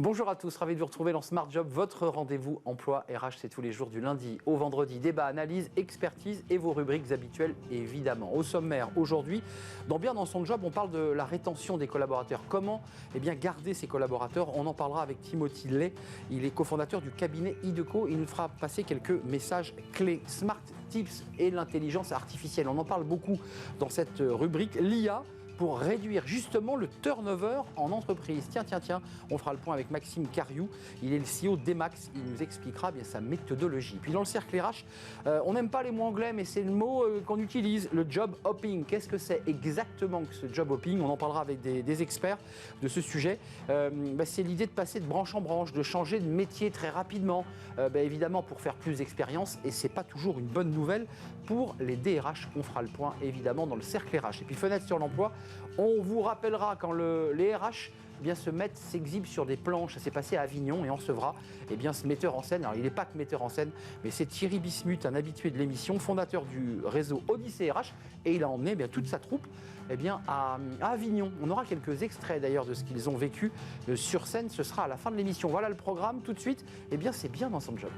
Bonjour à tous, ravi de vous retrouver dans Smart Job, votre rendez-vous emploi RH, c'est tous les jours du lundi au vendredi. Débat, analyse, expertise et vos rubriques habituelles évidemment. Au sommaire aujourd'hui, dans son job, on parle de la rétention des collaborateurs. Comment garder ses collaborateurs? On en parlera avec Timothy Lay, il est cofondateur du cabinet Ideco. Il nous fera passer quelques messages clés. Smart Tips et l'intelligence artificielle, on en parle beaucoup dans cette rubrique. L'IA pour réduire justement le turnover en entreprise. Tiens, on fera le point avec Maxime Cariou, il est le CEO d'Emax, il nous expliquera bien sa méthodologie. Puis dans le cercle RH, on n'aime pas les mots anglais, mais c'est le mot qu'on utilise, le job hopping. Qu'est-ce que c'est exactement que ce job hopping? On en parlera avec des experts de ce sujet. C'est l'idée de passer de branche en branche, de changer de métier très rapidement, évidemment pour faire plus d'expérience, et c'est pas toujours une bonne nouvelle pour les DRH. On fera le point évidemment dans le cercle RH. Et puis fenêtre sur l'emploi, on vous rappellera quand les RH s'exhibent sur des planches. Ça s'est passé à Avignon et on recevra ce metteur en scène. Alors il n'est pas que metteur en scène, mais c'est Thierry Bismuth, un habitué de l'émission, fondateur du réseau Odyssée RH, et il a emmené toute sa troupe à Avignon. On aura quelques extraits d'ailleurs de ce qu'ils ont vécu sur scène. Ce sera à la fin de l'émission. Voilà le programme. Tout de suite, c'est bien dans son job.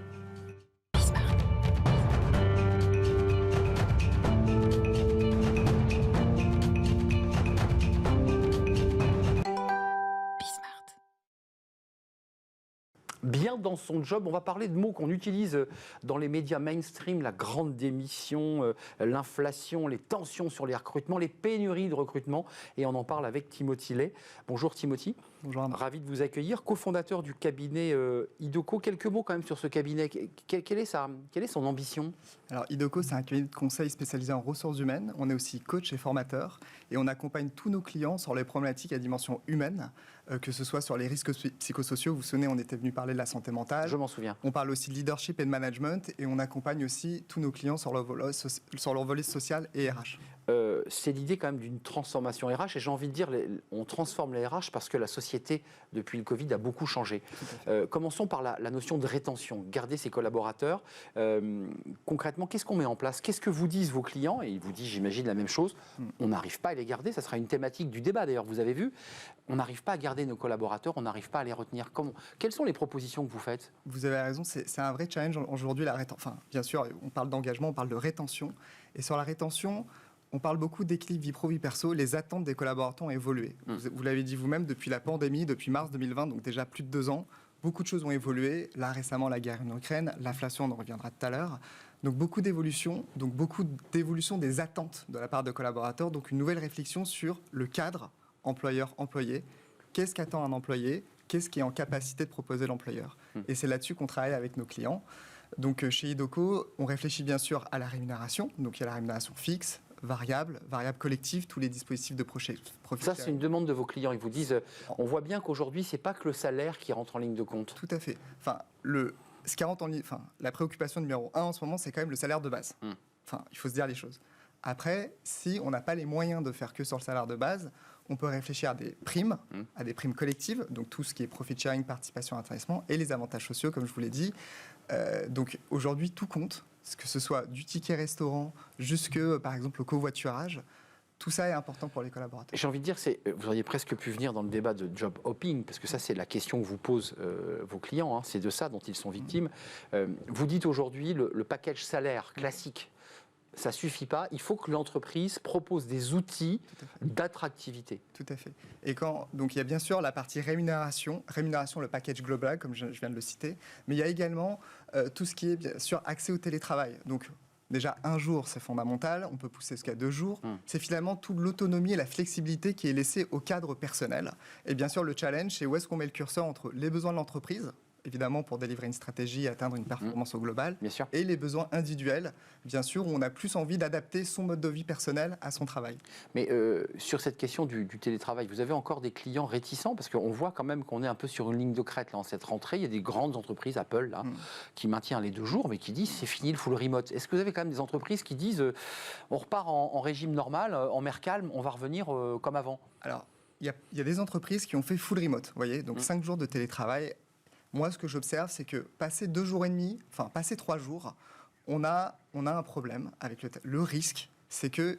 Bien dans son job, on va parler de mots qu'on utilise dans les médias mainstream, la grande démission, l'inflation, les tensions sur les recrutements, les pénuries de recrutement, et on en parle avec Timothy Lay. Bonjour Timothy. Bonjour Anne. Ravi de vous accueillir, cofondateur du cabinet Ideco. Quelques mots quand même sur ce cabinet, quelle est son ambition? Alors Ideco, c'est un cabinet de conseil spécialisé en ressources humaines, on est aussi coach et formateur, et on accompagne tous nos clients sur les problématiques à dimension humaine, que ce soit sur les risques psychosociaux. Vous vous souvenez, on était venu parler de la santé mentale. Je m'en souviens. On parle aussi de leadership et de management, et on accompagne aussi tous nos clients sur leur volet social et RH. C'est l'idée quand même d'une transformation RH, et j'ai envie de dire, on transforme les RH parce que la société, depuis le Covid, a beaucoup changé. Commençons par la notion de rétention, garder ses collaborateurs. Concrètement, qu'est-ce qu'on met en place? Qu'est-ce que vous disent vos clients? Et ils vous disent, j'imagine, la même chose. On n'arrive pas à les garder, ça sera une thématique du débat d'ailleurs, vous avez vu. On n'arrive pas à garder nos collaborateurs, on n'arrive pas à les retenir. Quelles sont les propositions que vous faites? Vous avez raison, c'est un vrai challenge aujourd'hui. Bien sûr, on parle d'engagement, on parle de rétention. Et sur la rétention, on parle beaucoup d'équilibre vie pro, vie perso. Les attentes des collaborateurs ont évolué. Vous l'avez dit vous-même, depuis la pandémie, depuis mars 2020, donc déjà plus de 2 ans, beaucoup de choses ont évolué. Là, récemment, la guerre en Ukraine, l'inflation, on en reviendra tout à l'heure. Donc beaucoup d'évolution des attentes de la part de collaborateurs. Donc une nouvelle réflexion sur le cadre employeur-employé. Qu'est-ce qu'attend un employé? Qu'est-ce qui est en capacité de proposer l'employeur? Et c'est là-dessus qu'on travaille avec nos clients. Donc chez Ideco, on réfléchit bien sûr à la rémunération. Donc il y a la rémunération fixe, variable collective, tous les dispositifs de profit. Ça, c'est une demande de vos clients. Ils vous disent, on voit bien qu'aujourd'hui, c'est pas que le salaire qui rentre en ligne de compte. Tout à fait. La préoccupation numéro 1 en ce moment, c'est quand même le salaire de base. Il faut se dire les choses. Après, si on n'a pas les moyens de faire que sur le salaire de base, on peut réfléchir à des primes collectives, donc tout ce qui est profit sharing, participation, intéressement, et les avantages sociaux, comme je vous l'ai dit. Donc aujourd'hui, tout compte, que ce soit du ticket restaurant jusque, par exemple, au covoiturage. Tout ça est important pour les collaborateurs. J'ai envie de dire, vous auriez presque pu venir dans le débat de job hopping, parce que ça, c'est la question que vous posent vos clients, c'est de ça dont ils sont victimes. Vous dites aujourd'hui, le package salaire classique, ça ne suffit pas, il faut que l'entreprise propose des outils d'attractivité. Tout à fait. Et donc il y a bien sûr la partie rémunération, le package global, comme je viens de le citer, mais il y a également tout ce qui est bien sûr accès au télétravail. Donc déjà 1 jour, c'est fondamental, on peut pousser jusqu'à 2 jours. C'est finalement toute l'autonomie et la flexibilité qui est laissée au cadre personnel. Et bien sûr, le challenge, c'est où est-ce qu'on met le curseur entre les besoins de l'entreprise, évidemment pour délivrer une stratégie et atteindre une performance au global, et les besoins individuels, bien sûr, où on a plus envie d'adapter son mode de vie personnel à son travail. Mais sur cette question du télétravail, vous avez encore des clients réticents? Parce qu'on voit quand même qu'on est un peu sur une ligne de crête là, en cette rentrée. Il y a des grandes entreprises, Apple, là, qui maintient les 2 jours, mais qui disent c'est fini le full remote. Est-ce que vous avez quand même des entreprises qui disent on repart en régime normal, en mer calme, on va revenir comme avant? Alors, il y a des entreprises qui ont fait full remote, vous voyez, donc 5 jours de télétravail. Moi, ce que j'observe, c'est que passer 2 jours et demi, passer 3 jours, on a un problème avec le risque, c'est qu'il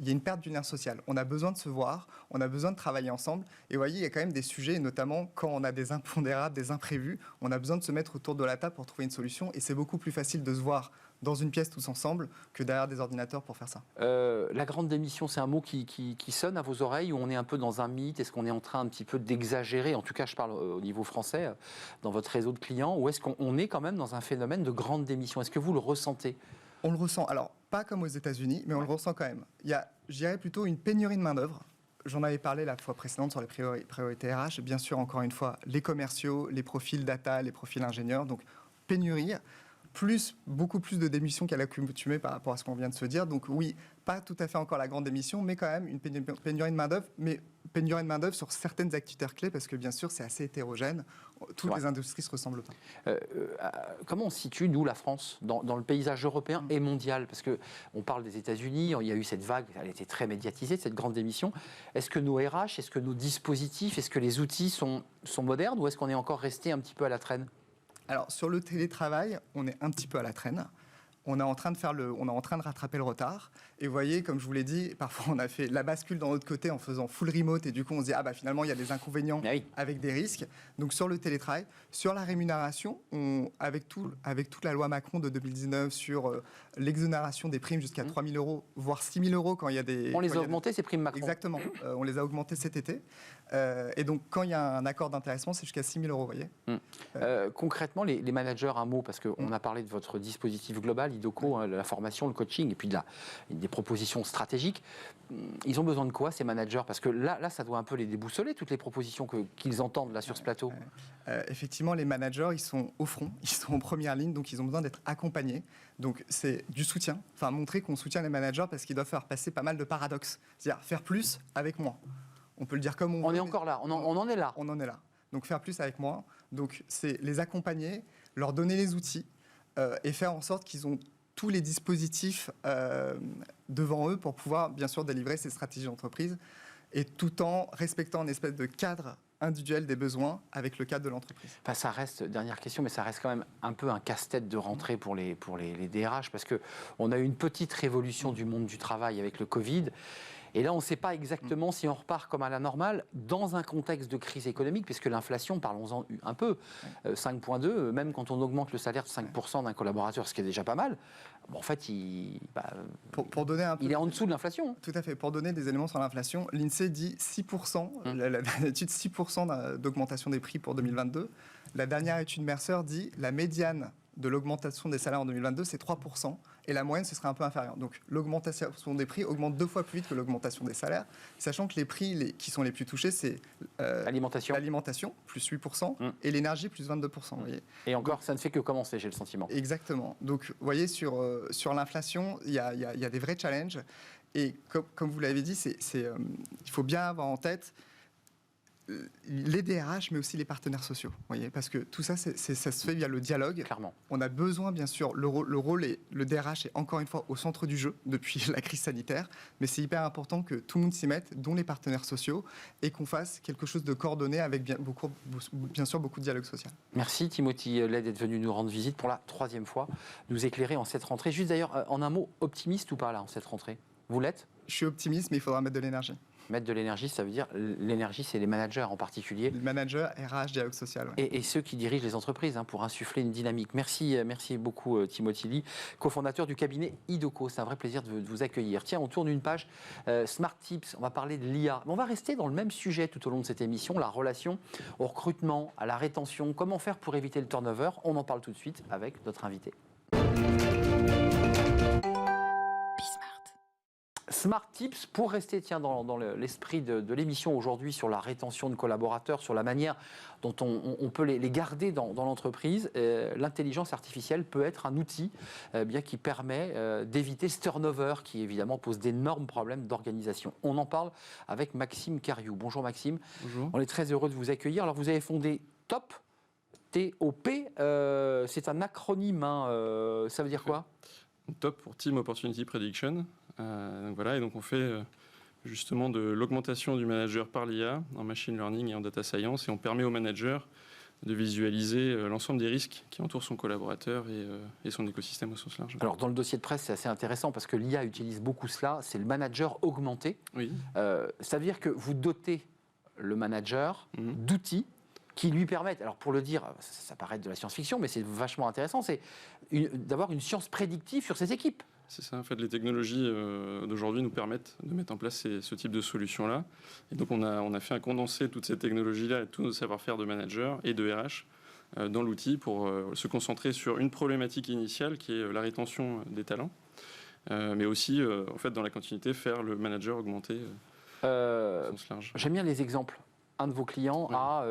il y a une perte du lien social. On a besoin de se voir, on a besoin de travailler ensemble. Et vous voyez, il y a quand même des sujets, et notamment quand on a des impondérables, des imprévus, on a besoin de se mettre autour de la table pour trouver une solution. Et c'est beaucoup plus facile de se voir dans une pièce tous ensemble que derrière des ordinateurs pour faire ça. La grande démission, c'est un mot qui sonne à vos oreilles, ou on est un peu dans un mythe? Est-ce qu'on est en train un petit peu d'exagérer? En tout cas, je parle au niveau français, dans votre réseau de clients, ou est-ce qu'on est quand même dans un phénomène de grande démission? Est-ce que vous le ressentez? On le ressent. Alors, pas comme aux États-Unis, mais on le ressent quand même. Il y a, je dirais plutôt, une pénurie de main-d'œuvre. J'en avais parlé la fois précédente sur les priorités RH. Bien sûr, encore une fois, les commerciaux, les profils data, les profils ingénieurs. Donc, pénurie, plus, beaucoup plus de démissions qu'à l'accoutumée par rapport à ce qu'on vient de se dire. Donc, oui, pas tout à fait encore la grande démission, mais quand même une pénurie de main-d'œuvre. Mais pénurie de main-d'œuvre sur certaines activités clés, parce que bien sûr, c'est assez hétérogène. Toutes les industries ne se ressemblent pas. Comment on se situe, nous, la France, dans le paysage européen et mondial? Parce qu'on parle des États-Unis, il y a eu cette vague, elle était très médiatisée, cette grande démission. Est-ce que nos RH, est-ce que nos dispositifs, est-ce que les outils sont modernes, ou est-ce qu'on est encore resté un petit peu à la traîne? Alors, sur le télétravail, on est un petit peu à la traîne. On est en train de rattraper le retard. Et vous voyez, comme je vous l'ai dit, parfois on a fait la bascule dans l'autre côté en faisant full remote. Et du coup, on se dit, finalement, il y a des inconvénients avec des risques. Donc, sur le télétravail, sur la rémunération, avec toute la loi Macron de 2019 sur l'exonération des primes jusqu'à 3 000 euros, voire 6 000 euros quand il y a des... On les a augmentés, ces primes Macron? Exactement. On les a augmentés cet été. Et donc, quand il y a un accord d'intéressement, c'est jusqu'à 6 000 euros, vous voyez. Concrètement, les managers, un mot, parce qu'on a parlé de votre dispositif global, IDOCO, la formation, le coaching, et puis des propositions stratégiques. Ils ont besoin de quoi, ces managers? Parce que là, ça doit un peu les déboussoler, toutes les propositions qu'ils entendent là sur ce plateau. Effectivement, les managers, ils sont au front, ils sont en première ligne, donc ils ont besoin d'être accompagnés. Donc c'est du soutien, montrer qu'on soutient les managers parce qu'ils doivent faire passer pas mal de paradoxes. C'est-à-dire faire plus avec moins. On peut le dire comme on veut. On est encore là, on en est là. On en est là. Donc faire plus avec moins. Donc c'est les accompagner, leur donner les outils et faire en sorte qu'ils ont tous les dispositifs devant eux pour pouvoir bien sûr délivrer ces stratégies d'entreprise et tout en respectant une espèce de cadre individuel des besoins avec le cadre de l'entreprise. Ça reste, dernière question, mais ça reste quand même un peu un casse-tête de rentrée pour les DRH, parce qu'on a eu une petite révolution du monde du travail avec le Covid. Et là, on ne sait pas exactement si on repart comme à la normale dans un contexte de crise économique, puisque l'inflation, parlons-en un peu, 5,2, même quand on augmente le salaire de 5% d'un collaborateur, ce qui est déjà pas mal, en fait, pour donner un peu, il est en dessous de l'inflation. Tout à fait. Pour donner des éléments sur l'inflation, l'INSEE dit 6%, l'étude 6% d'augmentation des prix pour 2022. La dernière étude Mercer dit la médiane de l'augmentation des salaires en 2022, c'est 3%, et la moyenne, ce serait un peu inférieur. Donc l'augmentation des prix augmente 2 fois plus vite que l'augmentation des salaires, sachant que les prix qui sont les plus touchés, c'est l'alimentation, plus 8%, et l'énergie, plus 22%. Vous voyez. Et encore, ça ne fait que commencer, j'ai le sentiment. Exactement. Donc, vous voyez, sur l'inflation, il y a des vrais challenges, et comme vous l'avez dit, il faut bien avoir en tête les DRH, mais aussi les partenaires sociaux, voyez, parce que tout ça, ça se fait via le dialogue. Clairement. On a besoin, bien sûr, le rôle et le DRH est encore une fois au centre du jeu depuis la crise sanitaire, mais c'est hyper important que tout le monde s'y mette, dont les partenaires sociaux, et qu'on fasse quelque chose de coordonné avec bien sûr beaucoup de dialogue social. Merci Timothy Ley d'être venu nous rendre visite pour la 3e fois, nous éclairer en cette rentrée. Juste d'ailleurs, en un mot, optimiste ou pas là, en cette rentrée? Vous l'êtes? Je suis optimiste, mais il faudra mettre de l'énergie. Mettre de l'énergie, ça veut dire l'énergie, c'est les managers en particulier. Les managers, RH, dialogue social. Ouais. Et ceux qui dirigent les entreprises pour insuffler une dynamique. Merci beaucoup Timothy Ley, cofondateur du cabinet IDOCO. C'est un vrai plaisir de vous accueillir. Tiens, on tourne une page Smart Tips, on va parler de l'IA. Mais on va rester dans le même sujet tout au long de cette émission, la relation au recrutement, à la rétention. Comment faire pour éviter le turnover? On en parle tout de suite avec notre invité. Smart Tips, pour rester dans l'esprit de l'émission aujourd'hui sur la rétention de collaborateurs, sur la manière dont on peut les garder dans l'entreprise, l'intelligence artificielle peut être un outil qui permet d'éviter ce turnover qui évidemment pose d'énormes problèmes d'organisation. On en parle avec Maxime Cariou. Bonjour Maxime. Bonjour. On est très heureux de vous accueillir. Alors vous avez fondé TOP, T-O-P, c'est un acronyme, ça veut dire quoi? TOP pour Team Opportunity Prediction. Donc on fait justement de l'augmentation du manager par l'IA en machine learning et en data science, et on permet aux managers de visualiser l'ensemble des risques qui entourent son collaborateur et son écosystème au sens large. Alors, dans le dossier de presse, c'est assez intéressant parce que l'IA utilise beaucoup cela, c'est le manager augmenté. Oui. Ça veut dire que vous dotez le manager d'outils qui lui permettent, alors pour le dire, ça paraît de la science-fiction, mais c'est vachement intéressant, c'est d'avoir une science prédictive sur ses équipes. C'est ça, en fait, les technologies d'aujourd'hui nous permettent de mettre en place ce type de solutions-là. Et donc, on a fait un condensé de toutes ces technologies-là et de tout nos savoir-faire de manager et de RH dans l'outil pour se concentrer sur une problématique initiale qui est la rétention des talents, mais aussi, en fait, dans la continuité, faire le manager augmenter au sens large. J'aime bien les exemples. Un de vos clients a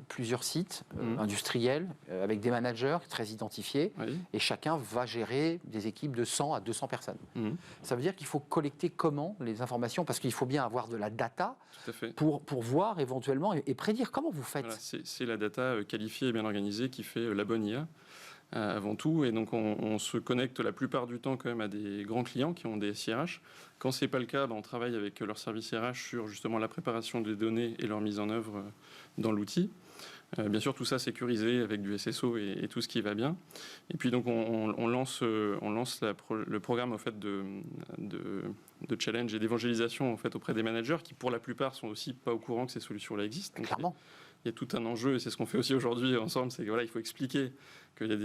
plusieurs sites industriels avec des managers très identifiés et chacun va gérer des équipes de 100 à 200 personnes. Ça veut dire qu'il faut collecter comment les informations, parce qu'il faut bien avoir de la data pour voir éventuellement et prédire. Comment vous faites? Voilà, c'est la data qualifiée et bien organisée qui fait la bonne IA. Avant tout, et donc on se connecte la plupart du temps quand même à des grands clients qui ont des SIRH. Quand c'est pas le cas, on travaille avec leur service RH sur justement la préparation des données et leur mise en œuvre dans l'outil. Bien sûr, tout ça sécurisé avec du SSO et tout ce qui va bien. Et puis donc on lance le programme en fait de challenge et d'évangélisation en fait auprès des managers qui pour la plupart sont aussi pas au courant que ces solutions-là existent. Donc, clairement. Il y a tout un enjeu, et c'est ce qu'on fait aussi aujourd'hui ensemble, c'est que voilà, il faut expliquer qu'il y a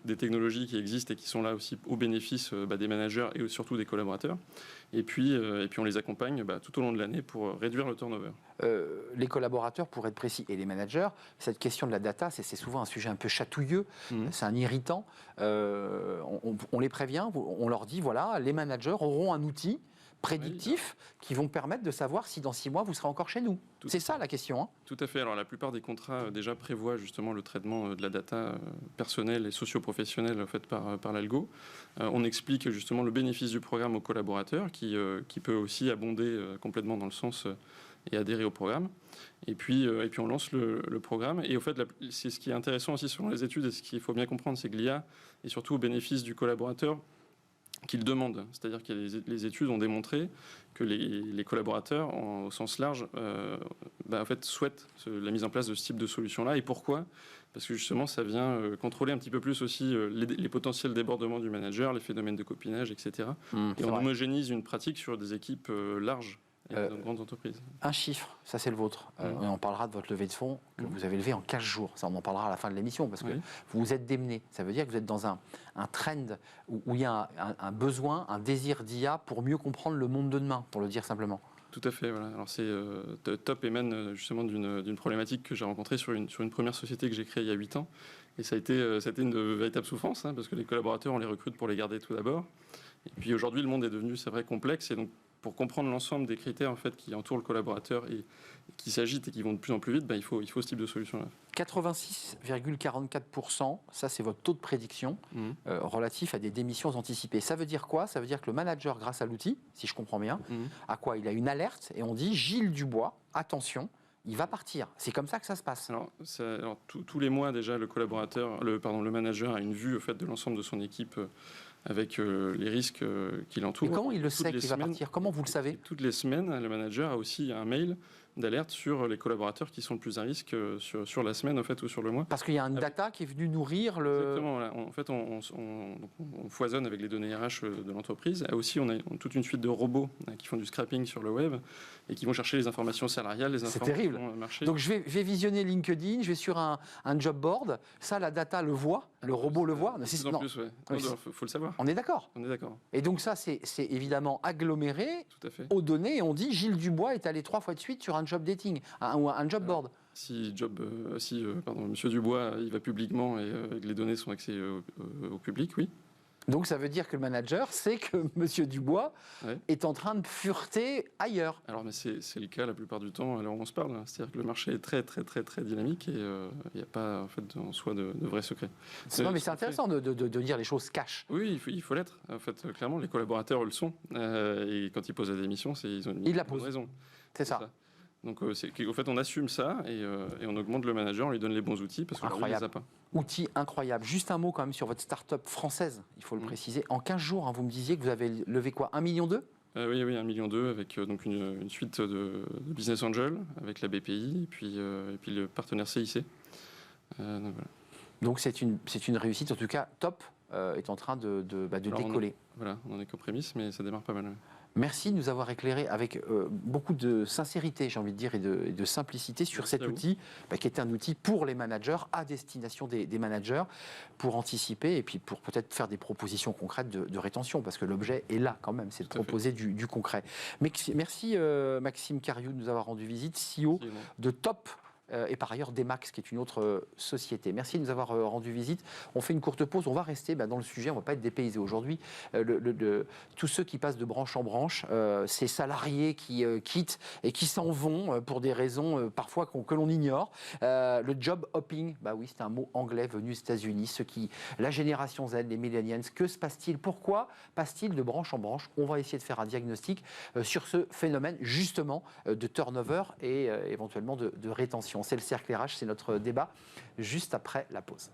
des technologies qui existent et qui sont là aussi au bénéfice des managers et surtout des collaborateurs. Et puis on les accompagne tout au long de l'année pour réduire le turnover. Les collaborateurs, pour être précis, et les managers, cette question de la data, c'est souvent un sujet un peu chatouilleux, c'est un irritant. On les prévient, on leur dit, voilà, les managers auront un outil prédictifs qui vont permettre de savoir si dans 6 mois vous serez encore chez nous. C'est ça la question. Hein. Tout à fait. Alors la plupart des contrats déjà prévoient justement le traitement de la data personnelle et socio-professionnelle faite par l'algo. On explique justement le bénéfice du programme aux collaborateurs qui peut aussi abonder complètement dans le sens et adhérer au programme. Et puis on lance le programme. Et au fait, c'est ce qui est intéressant aussi selon les études et ce qu'il faut bien comprendre, c'est que l'IA est surtout au bénéfice du collaborateur qu'il demande. C'est-à-dire que les études ont démontré que les collaborateurs, au sens large, en fait, souhaitent la mise en place de ce type de solution-là. Et pourquoi ? Parce que justement, ça vient contrôler un petit peu plus aussi les potentiels débordements du manager, les phénomènes de copinage, etc. Et on homogénise une pratique sur des équipes larges. Et de grandes entreprises. Un chiffre, ça c'est le vôtre. On parlera de votre levée de fonds que vous avez levée en 15 jours. Ça, on en parlera à la fin de l'émission parce que vous vous êtes démené. Ça veut dire que vous êtes dans un trend où il y a un besoin, un désir d'IA pour mieux comprendre le monde de demain, pour le dire simplement. Tout à fait. Voilà. Alors c'est Top émane justement d'une problématique que j'ai rencontrée sur une première société que j'ai créée il y a 8 ans. Et ça a été une véritable souffrance parce que les collaborateurs, on les recrute pour les garder tout d'abord. Et puis aujourd'hui, le monde est devenu, c'est vrai, complexe. Et donc, pour comprendre l'ensemble des critères en fait, qui entourent le collaborateur et qui s'agitent et qui vont de plus en plus vite, il faut ce type de solution-là. 86,44%, ça c'est votre taux de prédiction relatif à des démissions anticipées. Ça veut dire quoi ? Ça veut dire que le manager, grâce à l'outil, si je comprends bien, à quoi il a une alerte et on dit Gilles Dubois, attention, il va partir. C'est comme ça que ça se passe. Alors tous les mois déjà, le manager a une vue au fait, de l'ensemble de son équipe avec les risques qui l'entourent. Et comment il le sait qu'il va partir ? Comment vous le savez ? Toutes les semaines, le manager a aussi un mail d'alerte sur les collaborateurs qui sont le plus à risque sur la semaine en fait, ou sur le mois. Parce qu'il y a une data qui est venue nourrir le... Exactement. Voilà. En fait, on foisonne avec les données RH de l'entreprise. Et aussi, on a toute une suite de robots qui font du scrapping sur le web et qui vont chercher les informations salariales, les informations marché. Donc je vais visionner LinkedIn, je vais sur un job board. Ça, la data le voit, le robot le voit. Il faut le savoir. On est d'accord. On est d'accord. Et donc ça, c'est évidemment aggloméré aux données. Et on dit Gilles Dubois est allé 3 fois de suite sur un job dating, ou un job board. Si Monsieur Dubois il va publiquement et que les données sont accès au public, oui. Donc ça veut dire que le manager sait que Monsieur Dubois est en train de fureter ailleurs. Alors mais c'est le cas la plupart du temps. Alors on se parle, c'est-à-dire que le marché est très très très très dynamique et il n'y a pas en fait en soi de vrais secrets. Non mais c'est intéressant de dire les choses cash. Oui, il faut l'être. En fait, clairement, les collaborateurs le sont et quand ils posent la démission, ils ont une bonne raison. C'est ça. Donc, au fait, on assume ça et on augmente le manager, on lui donne les bons outils parce qu'on ne les a pas. Outils incroyables. Juste un mot quand même sur votre start-up française, il faut le préciser. En 15 jours, vous me disiez que vous avez levé quoi, 1,2 million ? Oui, 1,2 million avec donc une suite de business angel avec la BPI et puis le partenaire CIC. Donc, voilà. Donc c'est une réussite, en tout cas, Top est en train de Alors, décoller. Voilà, on en est qu'aux prémices, mais ça démarre pas mal. Ouais. Merci de nous avoir éclairé avec beaucoup de sincérité, j'ai envie de dire, et de simplicité sur cet outil, qui est un outil pour les managers, à destination des managers, pour anticiper et puis pour peut-être faire des propositions concrètes de rétention, parce que l'objet est là quand même, c'est de proposer du concret. Merci Maxime Cariou de nous avoir rendu visite, CEO de Top. Et par ailleurs Demax, qui est une autre société. Merci de nous avoir rendu visite. On fait une courte pause, on va rester dans le sujet, on ne va pas être dépaysé aujourd'hui. Tous ceux qui passent de branche en branche, ces salariés qui quittent et qui s'en vont pour des raisons parfois que l'on ignore. Le job hopping, oui, c'est un mot anglais venu des États-Unis. La génération Z, les millennials, que se passe-t-il? Pourquoi passe-t-il de branche en branche? On va essayer de faire un diagnostic sur ce phénomène justement de turnover et éventuellement de rétention. C'est le cercle RH, c'est notre débat juste après la pause.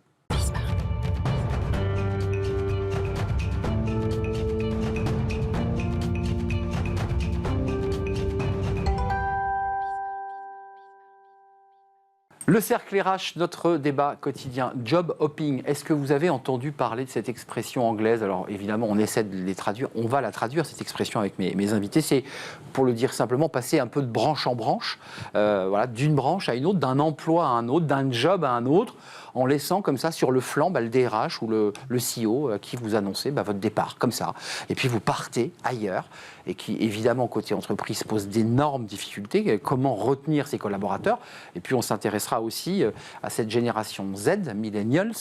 Le cercle RH, notre débat quotidien, job hopping. Est-ce que vous avez entendu parler de cette expression anglaise? Alors évidemment, on essaie de les traduire. On va la traduire, cette expression, avec mes invités. C'est, pour le dire simplement, passer un peu de branche en branche, d'une branche à une autre, d'un emploi à un autre, d'un job à un autre, en laissant comme ça sur le flanc le DRH ou le CEO qui vous annoncez votre départ, comme ça. Et puis vous partez ailleurs, et qui évidemment côté entreprise pose d'énormes difficultés. Comment retenir ses collaborateurs? Et puis on s'intéressera aussi à cette génération Z, millennials,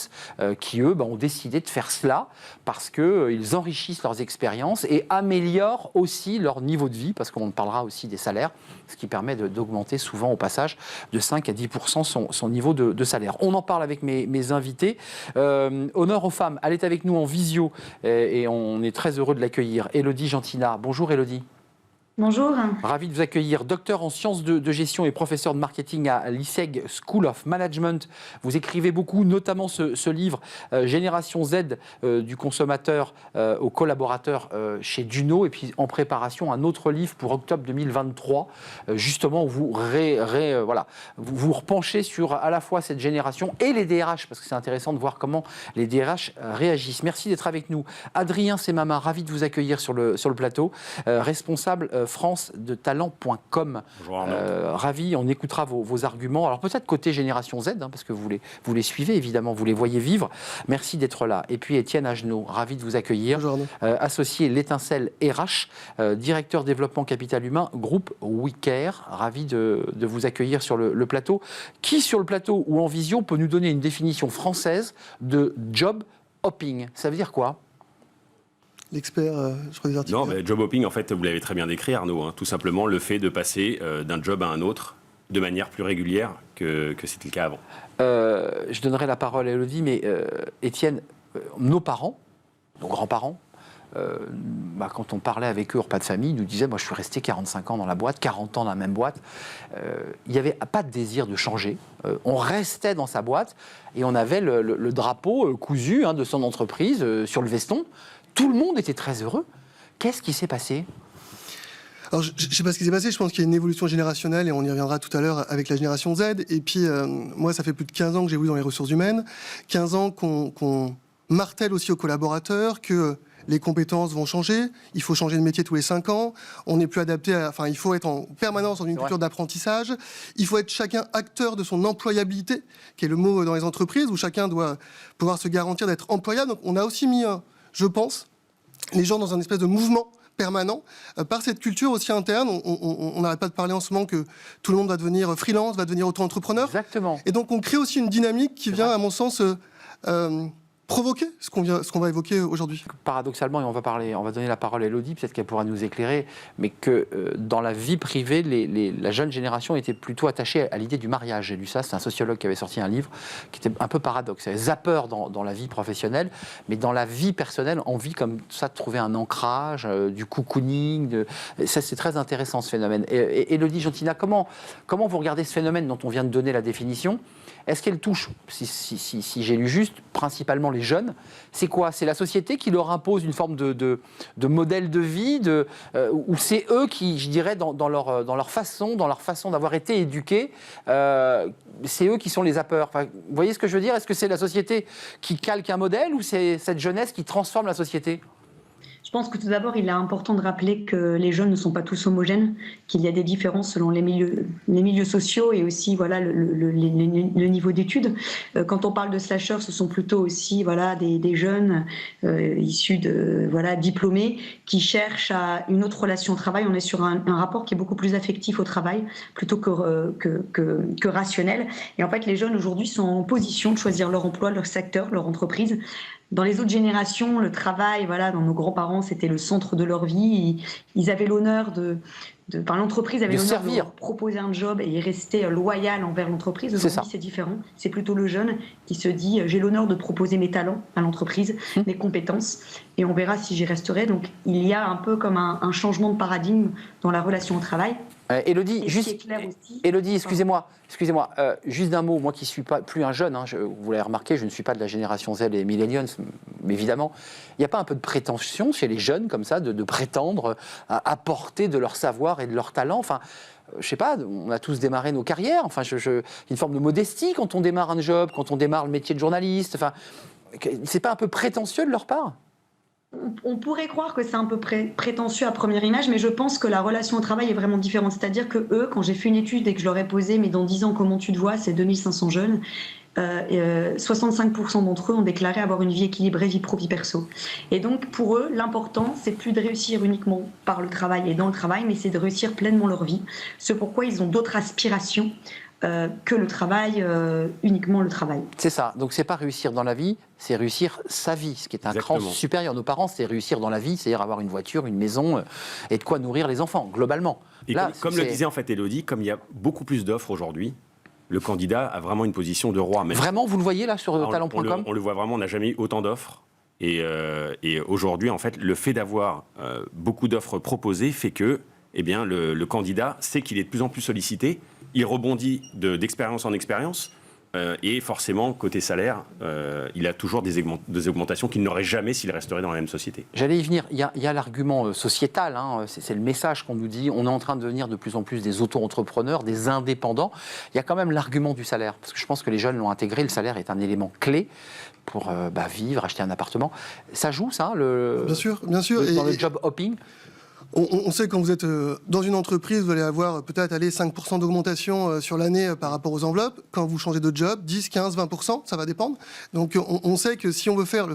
qui eux ont décidé de faire cela parce qu'ils enrichissent leurs expériences et améliorent aussi leur niveau de vie, parce qu'on parlera aussi des salaires, ce qui permet d'augmenter souvent au passage de 5 à 10% son niveau de salaire. On en parle avec mes invités. Honneur aux femmes, elle est avec nous en visio et on est très heureux de l'accueillir. Élodie Gentina. Bonjour Élodie. Bonjour. Ravi de vous accueillir. Docteur en sciences de gestion et professeur de marketing à l'ISEG School of Management. Vous écrivez beaucoup, notamment ce livre Génération Z, du consommateur au collaborateur chez Duno. Et puis en préparation, un autre livre pour octobre 2023, justement où vous vous repenchez sur à la fois cette génération et les DRH, parce que c'est intéressant de voir comment les DRH réagissent. Merci d'être avec nous. Adrien Semama, ravi de vous accueillir sur le plateau, responsable France de talent.com. Bonjour Arnaud. Ravi, on écoutera vos arguments. Alors peut-être côté génération Z, parce que vous les suivez évidemment, vous les voyez vivre. Merci d'être là. Et puis Étienne Agenot, ravi de vous accueillir. Bonjour Arnaud. Associé l'étincelle RH, directeur développement capital humain, groupe WeCare. Ravi de vous accueillir sur le plateau. Qui sur le plateau ou en visio peut nous donner une définition française de job hopping? Ça veut dire quoi? L'expert, je crois, des articles. Non, job hopping, en fait, vous l'avez très bien décrit, Arnaud. Tout simplement, le fait de passer d'un job à un autre de manière plus régulière que c'était le cas avant. Je donnerai la parole à Élodie, mais Étienne, nos parents, nos grands-parents, quand on parlait avec eux au repas de famille, ils nous disaient, moi je suis resté 45 ans dans la boîte, 40 ans dans la même boîte. Il n'y avait pas de désir de changer. On restait dans sa boîte et on avait le drapeau cousu de son entreprise sur le veston. Tout le monde était très heureux. Qu'est-ce qui s'est passé? Alors, je ne sais pas ce qui s'est passé, je pense qu'il y a une évolution générationnelle et on y reviendra tout à l'heure avec la génération Z. Et puis, moi, ça fait plus de 15 ans que j'évolue dans les ressources humaines, 15 ans qu'on martèle aussi aux collaborateurs que les compétences vont changer, il faut changer de métier tous les 5 ans, on n'est plus adapté il faut être en permanence dans une culture d'apprentissage, il faut être chacun acteur de son employabilité, qui est le mot dans les entreprises, où chacun doit pouvoir se garantir d'être employable. Donc, on a aussi mis, je pense, les gens dans un espèce de mouvement permanent, par cette culture aussi interne. On n'arrête pas de parler en ce moment que tout le monde va devenir freelance, va devenir auto-entrepreneur. Exactement. Et donc on crée aussi une dynamique qui vient, à mon sens, provoquer ce qu'on va évoquer aujourd'hui. Paradoxalement, et on va donner la parole à Élodie, peut-être qu'elle pourra nous éclairer, mais que dans la vie privée, la jeune génération était plutôt attachée à l'idée du mariage. J'ai lu ça, c'est un sociologue qui avait sorti un livre qui était un peu paradoxe. Il y avait zapper dans la vie professionnelle, mais dans la vie personnelle, envie comme ça de trouver un ancrage, du cocooning. Ça, c'est très intéressant ce phénomène. Et Élodie Gentina, comment vous regardez ce phénomène dont on vient de donner la définition? est-ce qu'elle touche, si j'ai lu juste, principalement les jeunes? C'est quoi? C'est la société qui leur impose une forme de modèle de vie, ou c'est eux qui, je dirais, dans leur façon d'avoir été éduqués, c'est eux qui sont les zappeurs. Enfin, vous voyez ce que je veux dire? Est-ce que c'est la société qui calque un modèle ou c'est cette jeunesse qui transforme la société? Je pense que tout d'abord, il est important de rappeler que les jeunes ne sont pas tous homogènes, qu'il y a des différences selon les milieux sociaux et aussi voilà, le niveau d'études. Quand on parle de slashers, ce sont plutôt aussi voilà, des jeunes issus de diplômés qui cherchent à une autre relation au travail. On est sur un rapport qui est beaucoup plus affectif au travail plutôt que rationnel. Et en fait, les jeunes aujourd'hui sont en position de choisir leur emploi, leur secteur, leur entreprise. Dans les autres générations, le travail, voilà, dans nos grands-parents, c'était le centre de leur vie. Ils avaient l'honneur l'entreprise avait l'honneur de leur proposer un job et ils restaient loyal envers l'entreprise. Aujourd'hui, c'est différent. C'est plutôt le jeune qui se dit j'ai l'honneur de proposer mes talents à l'entreprise, mes compétences, et on verra si j'y resterai. Donc, il y a un peu comme un changement de paradigme dans la relation au travail. Élodie, excusez-moi, juste d'un mot, moi qui ne suis plus un jeune, vous l'avez remarqué, je ne suis pas de la génération Z et millennials, mais évidemment, il n'y a pas un peu de prétention chez les jeunes comme ça, de prétendre à apporter de leur savoir et de leur talent, enfin, je sais pas, on a tous démarré nos carrières, enfin, une forme de modestie quand on démarre un job, quand on démarre le métier de journaliste, enfin, c'est pas un peu prétentieux de leur part ? On pourrait croire que c'est un peu prétentieux à première image, mais je pense que la relation au travail est vraiment différente. C'est-à-dire que eux, quand j'ai fait une étude et que je leur ai posé, mais dans 10 ans, comment tu te vois, c'est 2500 jeunes, 65% d'entre eux ont déclaré avoir une vie équilibrée, vie pro, vie perso. Et donc, pour eux, l'important, c'est plus de réussir uniquement par le travail et dans le travail, mais c'est de réussir pleinement leur vie. C'est pourquoi ils ont d'autres aspirations que le travail, uniquement le travail. C'est ça, donc c'est pas réussir dans la vie, c'est réussir sa vie, ce qui est un cran supérieur. Nos parents, c'est réussir dans la vie, c'est-à-dire avoir une voiture, une maison et de quoi nourrir les enfants, globalement. Et là, comme le disait en fait Élodie, comme il y a beaucoup plus d'offres aujourd'hui, le candidat a vraiment une position de roi. Même vraiment, vous le voyez là sur talent.com? On le voit vraiment, on n'a jamais eu autant d'offres. Et aujourd'hui, en fait, le fait d'avoir beaucoup d'offres proposées fait que le candidat sait qu'il est de plus en plus sollicité. Il rebondit d'expérience en expérience et forcément, côté salaire, il a toujours des augmentations qu'il n'aurait jamais s'il resterait dans la même société. J'allais y venir. Il y a l'argument sociétal, c'est le message qu'on nous dit. On est en train de devenir de plus en plus des auto-entrepreneurs, des indépendants. Il y a quand même l'argument du salaire, parce que je pense que les jeunes l'ont intégré. Le salaire est un élément clé pour vivre, acheter un appartement. Ça joue, ça, bien sûr. Dans le job hopping? On sait que quand vous êtes dans une entreprise, vous allez avoir peut-être 5% d'augmentation sur l'année par rapport aux enveloppes. Quand vous changez de job, 10, 15, 20%, ça va dépendre. Donc on sait que si on veut faire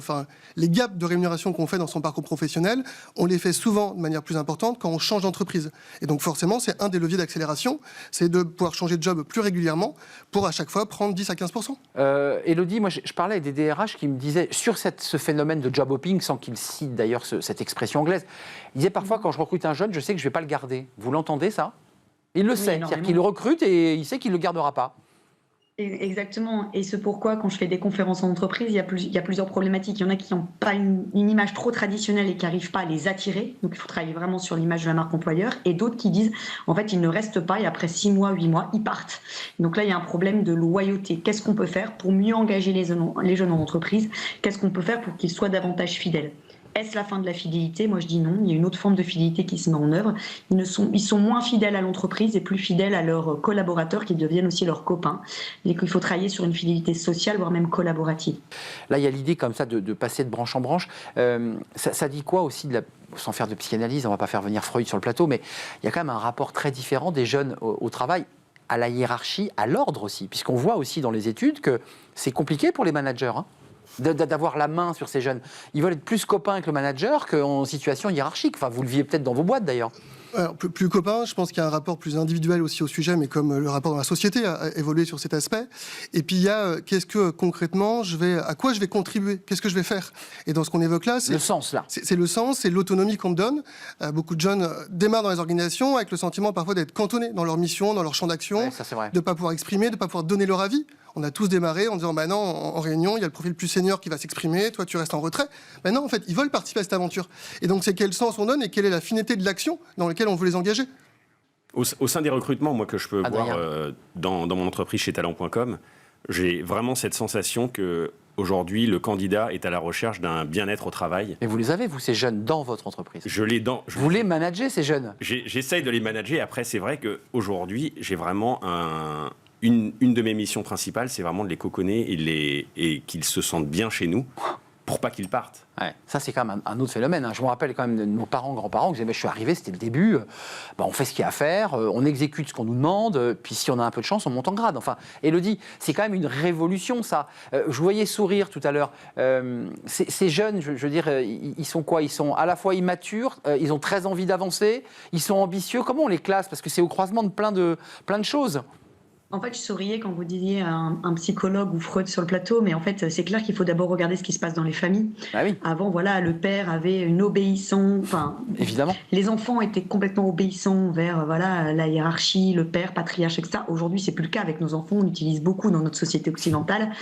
les gaps de rémunération qu'on fait dans son parcours professionnel, on les fait souvent de manière plus importante quand on change d'entreprise. Et donc forcément, c'est un des leviers d'accélération, c'est de pouvoir changer de job plus régulièrement pour à chaque fois prendre 10 à 15%. Élodie, moi je parlais avec des DRH qui me disaient sur ce phénomène de job hopping, sans qu'ils citent d'ailleurs cette expression anglaise, ils disaient parfois quand je recrute un jeune, je sais que je ne vais pas le garder. Vous l'entendez, ça? Il le sait, c'est-à-dire qu'il le recrute et il sait qu'il ne le gardera pas. Exactement, et c'est pourquoi quand je fais des conférences en entreprise, il y a plusieurs problématiques. Il y en a qui n'ont pas une image trop traditionnelle et qui n'arrivent pas à les attirer, donc il faut travailler vraiment sur l'image de la marque employeur, et d'autres qui disent, en fait, ils ne restent pas et après 6 mois, 8 mois, ils partent. Donc là, il y a un problème de loyauté. Qu'est-ce qu'on peut faire pour mieux engager les jeunes en entreprise? Qu'est-ce qu'on peut faire pour qu'ils soient davantage fidèles? Est-ce la fin de la fidélité? Moi, je dis non. Il y a une autre forme de fidélité qui se met en œuvre. Ils sont moins fidèles à l'entreprise et plus fidèles à leurs collaborateurs qui deviennent aussi leurs copains. Et qu'il faut travailler sur une fidélité sociale, voire même collaborative. Là, il y a l'idée comme ça de passer de branche en branche. Ça dit quoi aussi, sans faire de psychanalyse, on ne va pas faire venir Freud sur le plateau, mais il y a quand même un rapport très différent des jeunes au travail, à la hiérarchie, à l'ordre aussi. Puisqu'on voit aussi dans les études que c'est compliqué pour les managers, d'avoir la main sur ces jeunes. Ils veulent être plus copains avec le manager qu'en situation hiérarchique. Enfin, vous le vivez peut-être dans vos boîtes, d'ailleurs. Alors, plus copain, je pense qu'il y a un rapport plus individuel aussi au sujet, mais comme le rapport dans la société a évolué sur cet aspect. Et puis il y a qu'est-ce que concrètement, à quoi je vais contribuer, qu'est-ce que je vais faire. Et dans ce qu'on évoque là, c'est le sens là. C'est le sens, c'est l'autonomie qu'on me donne. Beaucoup de jeunes démarrent dans les organisations avec le sentiment parfois d'être cantonnés dans leur mission, dans leur champ d'action, ouais, de ne pas pouvoir exprimer, de ne pas pouvoir donner leur avis. On a tous démarré en disant non, en réunion, il y a le profil plus senior qui va s'exprimer, toi tu restes en retrait. Non, en fait, ils veulent participer à cette aventure. Et donc c'est quel sens on donne et quelle est la finalité de l'action dans laquelle on veut les engager. Au sein des recrutements, moi, que je peux voir dans mon entreprise chez talent.com, J'ai vraiment cette sensation que aujourd'hui, le candidat est à la recherche d'un bien-être au travail. Mais vous les avez, vous, ces jeunes, dans votre entreprise? Vous les managez, ces jeunes? J'essaye de les manager. Après, c'est vrai qu'aujourd'hui, j'ai vraiment une de mes missions principales, c'est vraiment de les coconner et qu'ils se sentent bien chez nous, pour pas qu'ils partent. Ouais. Ça, c'est quand même un autre phénomène. Hein. Je me rappelle quand même de nos parents, grands-parents, qui disaient, je suis arrivé, c'était le début, on fait ce qu'il y a à faire, on exécute ce qu'on nous demande, puis si on a un peu de chance, on monte en grade. Enfin, Élodie, c'est quand même une révolution, ça. Je voyais sourire tout à l'heure. Ces jeunes, je veux dire, ils sont quoi? Ils sont à la fois immatures, ils ont très envie d'avancer, ils sont ambitieux. Comment on les classe? Parce que c'est au croisement de plein de choses. En fait, je souriais quand vous disiez un psychologue ou Freud sur le plateau, mais en fait, c'est clair qu'il faut d'abord regarder ce qui se passe dans les familles. Ah oui. Avant, voilà, le père avait une obéissance. Enfin, évidemment. Les enfants étaient complètement obéissants vers voilà la hiérarchie, le père, patriarche, etc. Aujourd'hui, c'est plus le cas avec nos enfants. On utilise beaucoup dans notre société occidentale.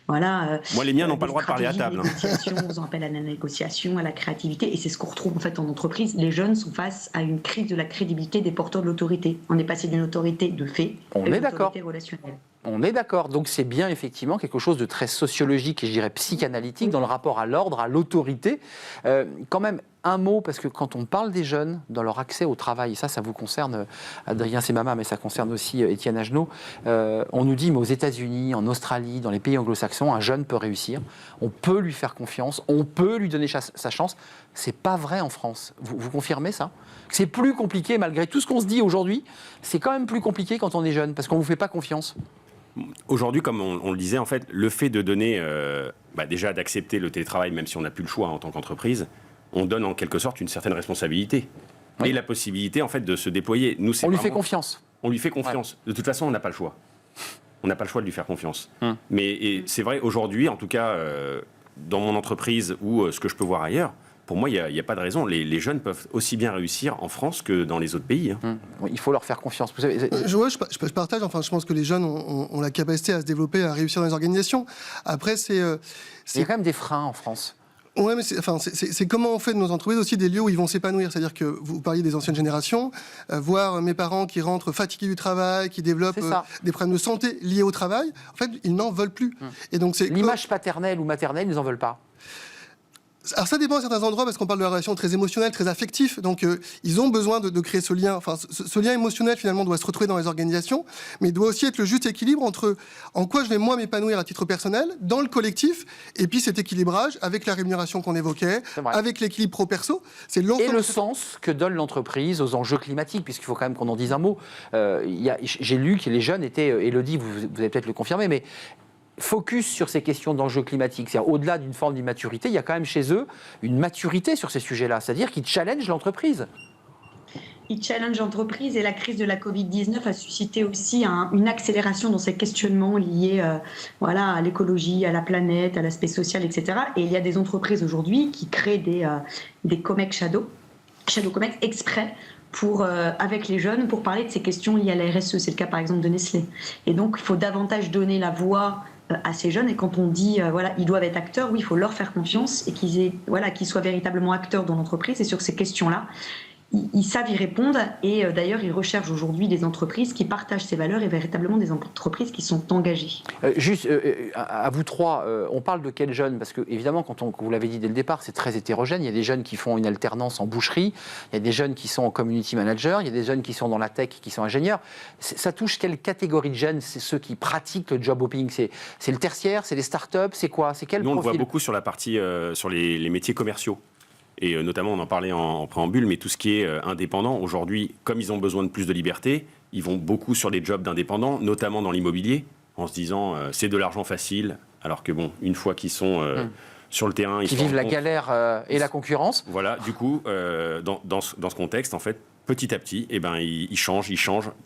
Voilà. Moi, les miens n'ont pas le droit de parler à table. Ils ont appel à la négociation, à la créativité, et c'est ce qu'on retrouve en fait en entreprise. Les jeunes sont face à une crise de la crédibilité des porteurs de l'autorité. On est passé d'une autorité de fait à une autorité relationnelle. On est d'accord. Donc c'est bien effectivement quelque chose de très sociologique et je dirais psychanalytique dans le rapport à l'ordre, à l'autorité. Quand même, un mot, parce que quand on parle des jeunes dans leur accès au travail, ça vous concerne, Adrien Semama, mais ça concerne aussi Étienne Agenot, on nous dit, mais aux États-Unis, en Australie, dans les pays anglo-saxons, un jeune peut réussir, on peut lui faire confiance, on peut lui donner sa chance. C'est pas vrai en France. Vous confirmez ça? C'est plus compliqué, malgré tout ce qu'on se dit aujourd'hui, c'est quand même plus compliqué quand on est jeune, parce qu'on ne vous fait pas confiance. Aujourd'hui, comme on le disait, en fait, le fait de donner, déjà d'accepter le télétravail, même si on n'a plus le choix en tant qu'entreprise, on donne en quelque sorte une certaine responsabilité. Oui. Et la possibilité, en fait, de se déployer. Nous, on lui fait confiance. On lui fait confiance. Ouais. De toute façon, on n'a pas le choix. On n'a pas le choix de lui faire confiance. Mais c'est vrai, aujourd'hui, en tout cas, dans mon entreprise ou ce que je peux voir ailleurs, pour moi, il n'y a pas de raison. Les jeunes peuvent aussi bien réussir en France que dans les autres pays. Oui, il faut leur faire confiance. Vous savez, je partage. Enfin, je pense que les jeunes ont la capacité à se développer, à réussir dans les organisations. Après, il y a quand même des freins en France. Oui, mais c'est comment on fait de nos entreprises aussi des lieux où ils vont s'épanouir. C'est-à-dire que vous parliez des anciennes générations, voir mes parents qui rentrent fatigués du travail, qui développent des problèmes de santé liés au travail, en fait, ils n'en veulent plus. Et donc, l'image paternelle ou maternelle, ils n'en veulent pas. Alors ça dépend à certains endroits parce qu'on parle de la relation très émotionnelle, très affective. Donc ils ont besoin de créer ce lien. Enfin, ce lien émotionnel finalement doit se retrouver dans les organisations, mais il doit aussi être le juste équilibre entre en quoi je vais moi m'épanouir à titre personnel, dans le collectif, et puis cet équilibrage avec la rémunération qu'on évoquait, avec l'équilibre pro-perso. Et le sens que donne l'entreprise aux enjeux climatiques, puisqu'il faut quand même qu'on en dise un mot. J'ai lu que les jeunes étaient, Élodie, vous allez peut-être le confirmer, mais focus sur ces questions d'enjeux climatiques. C'est-à-dire, au-delà d'une forme d'immaturité, il y a quand même chez eux une maturité sur ces sujets-là. C'est-à-dire qu'ils challengent l'entreprise. Ils challengent l'entreprise et la crise de la Covid-19 a suscité aussi une accélération dans ces questionnements liés à l'écologie, à la planète, à l'aspect social, etc. Et il y a des entreprises aujourd'hui qui créent des COMEX shadow COMEX exprès avec les jeunes pour parler de ces questions liées à la RSE. C'est le cas par exemple de Nestlé. Et donc il faut davantage donner la voix à ces jeunes, et quand on dit ils doivent être acteurs, oui, il faut leur faire confiance et qu'ils soient véritablement acteurs dans l'entreprise, et sur ces questions-là ils savent y répondre, et d'ailleurs ils recherchent aujourd'hui des entreprises qui partagent ces valeurs et véritablement des entreprises qui sont engagées. À vous trois, on parle de quels jeunes? Parce que évidemment, quand vous l'avez dit dès le départ, c'est très hétérogène. Il y a des jeunes qui font une alternance en boucherie, il y a des jeunes qui sont en community manager, il y a des jeunes qui sont dans la tech, qui sont ingénieurs. Ça touche quelle catégorie de jeunes? C'est ceux qui pratiquent le job hopping? C'est le tertiaire? C'est les startups? C'est quoi? C'est quel profil? Nous, on le voit beaucoup sur la partie, sur les métiers commerciaux. Et notamment, on en parlait en préambule, mais tout ce qui est indépendant, aujourd'hui, comme ils ont besoin de plus de liberté, ils vont beaucoup sur des jobs d'indépendants, notamment dans l'immobilier, en se disant c'est de l'argent facile, alors que bon, une fois qu'ils sont sur le terrain... Ils vivent la galère et la concurrence. Voilà, du coup, dans ce contexte, en fait, petit à petit, ils changent